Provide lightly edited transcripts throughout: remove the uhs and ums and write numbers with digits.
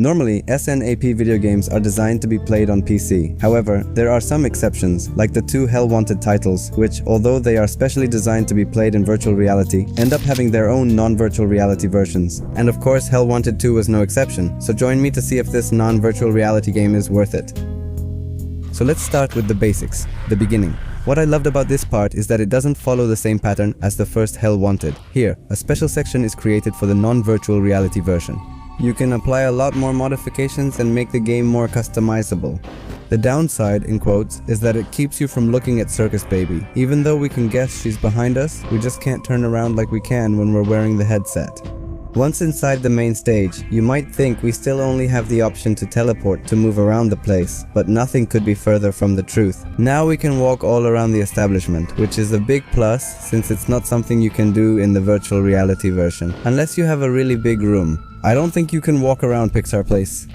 Normally, SNAP video games are designed to be played on PC. However, there are some exceptions, like the two Hell Wanted titles, which, although they are specially designed to be played in virtual reality, end up having their own non-virtual reality versions. And of course, Hell Wanted 2 was no exception, so join me to see if this non-virtual reality game is worth it. So let's start with the basics, the beginning. What I loved about this part is that it doesn't follow the same pattern as the first Hell Wanted. Here, a special section is created for the non-virtual reality version. You can apply a lot more modifications and make the game more customizable. The downside, in quotes, is that it keeps you from looking at Circus Baby. Even though we can guess she's behind us, we just can't turn around like we can when we're wearing the headset. Once inside the main stage, you might think we still only have the option to teleport to move around the place, but nothing could be further from the truth. Now we can walk all around the establishment, which is a big plus since it's not something you can do in the virtual reality version, unless you have a really big room. I don't think you can walk around Pixar Place.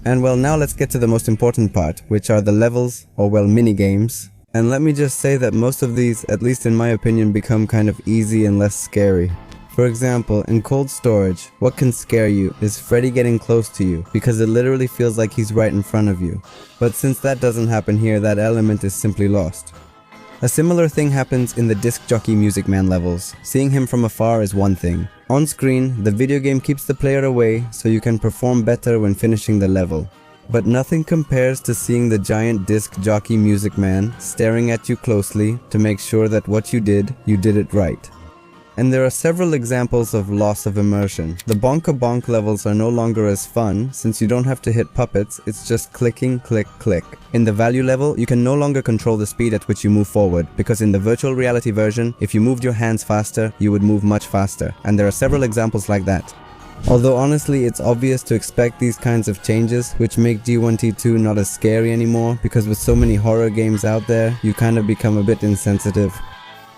And well, now let's get to the most important part, which are the levels, or well, mini-games. And let me just say that most of these, at least in my opinion, become kind of easy and less scary. For example, in Cold Storage, what can scare you is Freddy getting close to you, because it literally feels like he's right in front of you. But since that doesn't happen here, that element is simply lost. A similar thing happens in the Disc Jockey Music Man levels. Seeing him from afar is one thing. On screen, the video game keeps the player away so you can perform better when finishing the level. But nothing compares to seeing the giant Disc Jockey Music Man staring at you closely to make sure that what you did it right. And there are several examples of loss of immersion. The Bonka Bonk levels are no longer as fun, since you don't have to hit puppets, it's just clicking, click, click. In the value level, you can no longer control the speed at which you move forward, because in the virtual reality version, if you moved your hands faster, you would move much faster, and there are several examples like that. Although honestly, it's obvious to expect these kinds of changes, which make G1T2 not as scary anymore, because with so many horror games out there, you kind of become a bit insensitive.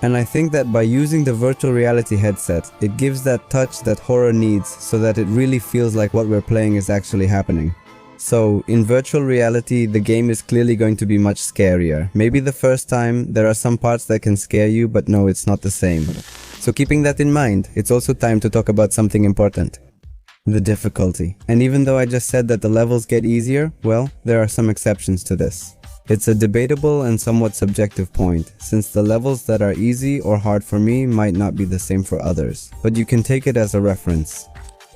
And I think that by using the virtual reality headset, it gives that touch that horror needs so that it really feels like what we're playing is actually happening. So, in virtual reality, the game is clearly going to be much scarier. Maybe the first time, there are some parts that can scare you, but no, it's not the same. So keeping that in mind, it's also time to talk about something important. The difficulty. And even though I just said that the levels get easier, well, there are some exceptions to this. It's a debatable and somewhat subjective point, since the levels that are easy or hard for me might not be the same for others, but you can take it as a reference.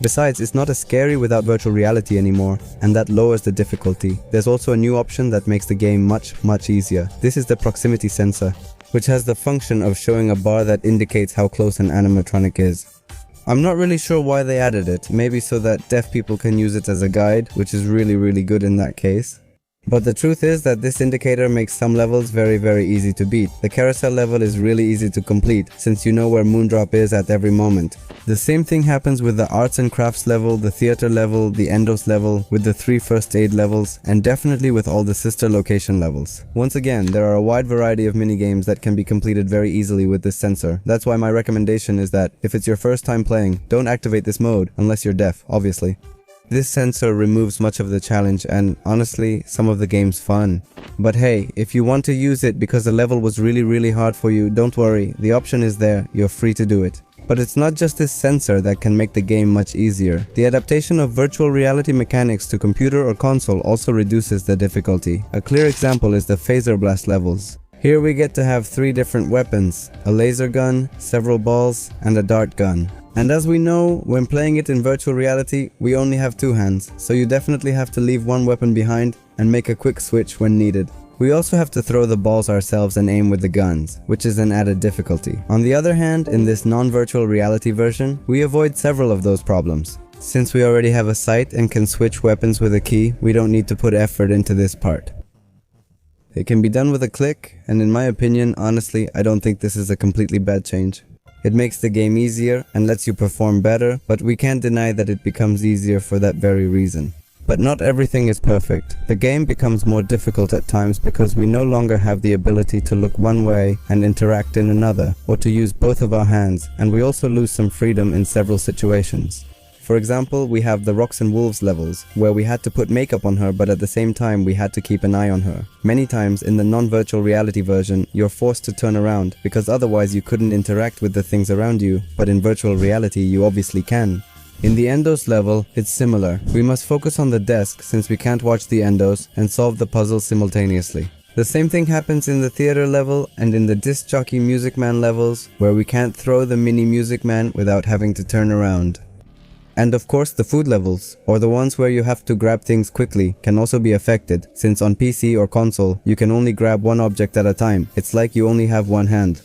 Besides, it's not as scary without virtual reality anymore, and that lowers the difficulty. There's also a new option that makes the game much easier. This is the proximity sensor, which has the function of showing a bar that indicates how close an animatronic is. I'm not really sure why they added it, maybe so that deaf people can use it as a guide, which is really good in that case. But the truth is that this indicator makes some levels very easy to beat. The carousel level is really easy to complete, since you know where Moondrop is at every moment. The same thing happens with the arts and crafts level, the theater level, the endos level, with the 3 first aid levels, and definitely with all the sister location levels. Once again, there are a wide variety of minigames that can be completed very easily with this sensor. That's why my recommendation is that, if it's your first time playing, don't activate this mode, unless you're deaf, obviously. This sensor removes much of the challenge and, honestly, some of the game's fun. But hey, if you want to use it because the level was really hard for you, don't worry, the option is there, you're free to do it. But it's not just this sensor that can make the game much easier. The adaptation of virtual reality mechanics to computer or console also reduces the difficulty. A clear example is the Phaser Blast levels. Here we get to have 3 different weapons, a laser gun, several balls, and a dart gun. And as we know, when playing it in virtual reality, we only have 2 hands, so you definitely have to leave one weapon behind and make a quick switch when needed. We also have to throw the balls ourselves and aim with the guns, which is an added difficulty. On the other hand, in this non-virtual reality version, we avoid several of those problems. Since we already have a sight and can switch weapons with a key, we don't need to put effort into this part. It can be done with a click, and in my opinion, honestly, I don't think this is a completely bad change. It makes the game easier and lets you perform better, but we can't deny that it becomes easier for that very reason. But not everything is perfect. The game becomes more difficult at times because we no longer have the ability to look one way and interact in another, or to use both of our hands, and we also lose some freedom in several situations. For example, we have the Rocks and Wolves levels, where we had to put makeup on her but at the same time we had to keep an eye on her. Many times in the non-virtual reality version, you're forced to turn around because otherwise you couldn't interact with the things around you, but in virtual reality you obviously can. In the endos level, it's similar. We must focus on the desk since we can't watch the endos and solve the puzzle simultaneously. The same thing happens in the theater level and in the disc jockey music man levels, where we can't throw the mini music man without having to turn around. And of course the food levels, or the ones where you have to grab things quickly, can also be affected, since on PC or console you can only grab one object at a time. It's like you only have one hand.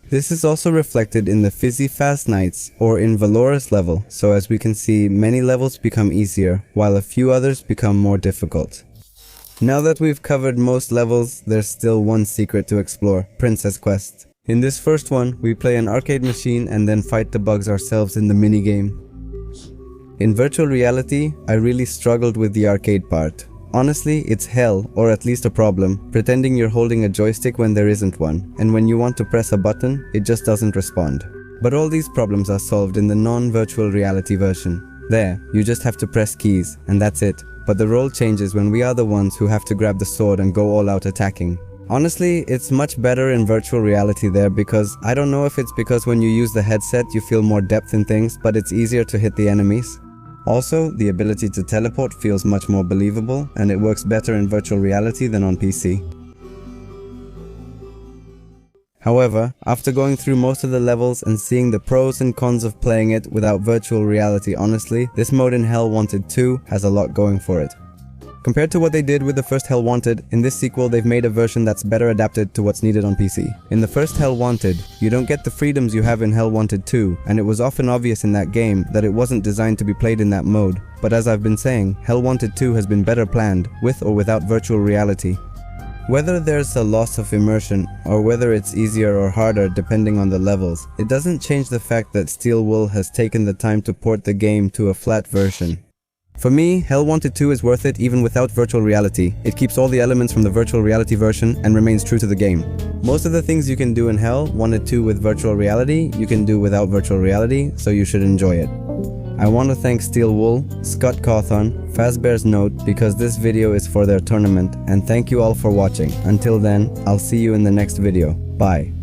This is also reflected in the Fizzy Fast Nights or in Valoris level, so as we can see, many levels become easier, while a few others become more difficult. Now that we've covered most levels, there's still one secret to explore: Princess Quest. In this first one, we play an arcade machine and then fight the bugs ourselves in the minigame. In virtual reality, I really struggled with the arcade part. Honestly, it's hell, or at least a problem, pretending you're holding a joystick when there isn't one, and when you want to press a button, it just doesn't respond. But all these problems are solved in the non-virtual reality version. There, you just have to press keys, and that's it. But the role changes when we are the ones who have to grab the sword and go all out attacking. Honestly, it's much better in virtual reality there because I don't know if it's because when you use the headset you feel more depth in things, but it's easier to hit the enemies. Also, the ability to teleport feels much more believable, and it works better in virtual reality than on PC. However, after going through most of the levels and seeing the pros and cons of playing it without virtual reality, honestly, this mode in Hell Wanted 2 has a lot going for it. Compared to what they did with the first Hell Wanted, in this sequel they've made a version that's better adapted to what's needed on PC. In the first Hell Wanted, you don't get the freedoms you have in Hell Wanted 2, and it was often obvious in that game that it wasn't designed to be played in that mode. But as I've been saying, Hell Wanted 2 has been better planned, with or without virtual reality. Whether there's a loss of immersion, or whether it's easier or harder depending on the levels, it doesn't change the fact that Steel Wool has taken the time to port the game to a flat version. For me, Hell Wanted 2 is worth it even without virtual reality. It keeps all the elements from the virtual reality version and remains true to the game. Most of the things you can do in Hell Wanted 2 with virtual reality, you can do without virtual reality, so you should enjoy it. I want to thank Steel Wool, Scott Cawthon, Fazbear's Note because this video is for their tournament, and thank you all for watching. Until then, I'll see you in the next video. Bye.